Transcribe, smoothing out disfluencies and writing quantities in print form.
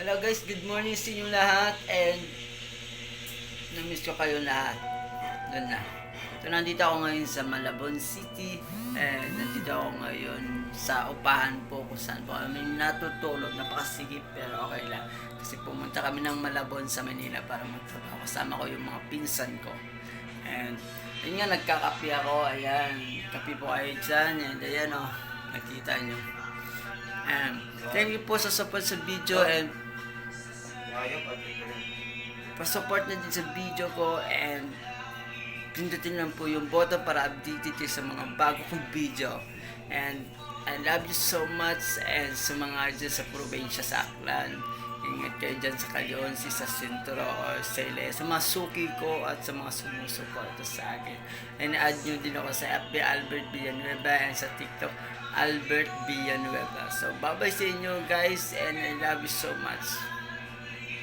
Hello guys, good morning sa inyo lahat and namiss ko kayo lahat. Doon na. So nandito ako ngayon sa Malabon City and nandito ako ngayon sa upahan po kung saan po kami natutulog. Napakasigip pero okay lang. Kasi pumunta kami ng Malabon sa Manila para magtrabaho. Kasama ko yung mga pinsan ko. And yun nga, nagkakapi ako. Ayan, kapi po kayo dyan. And ayan o, nakita nyo. And thank you po sa support sa video and pa-support na din sa video ko and pindutin lang po yung button para updated kayo sa mga bago kong video. And I love you so much and sa mga dyan sa probinsya sa Aklan, ingat kayo dyan sa Calonsi, sa Sentro or sa Ile, sa mga suki ko at sa mga sumusuporta sa akin. And add nyo din ako sa FB Albert Villanueva and sa TikTok Albert Villanueva. So bye bye sa inyo guys and I love you so much.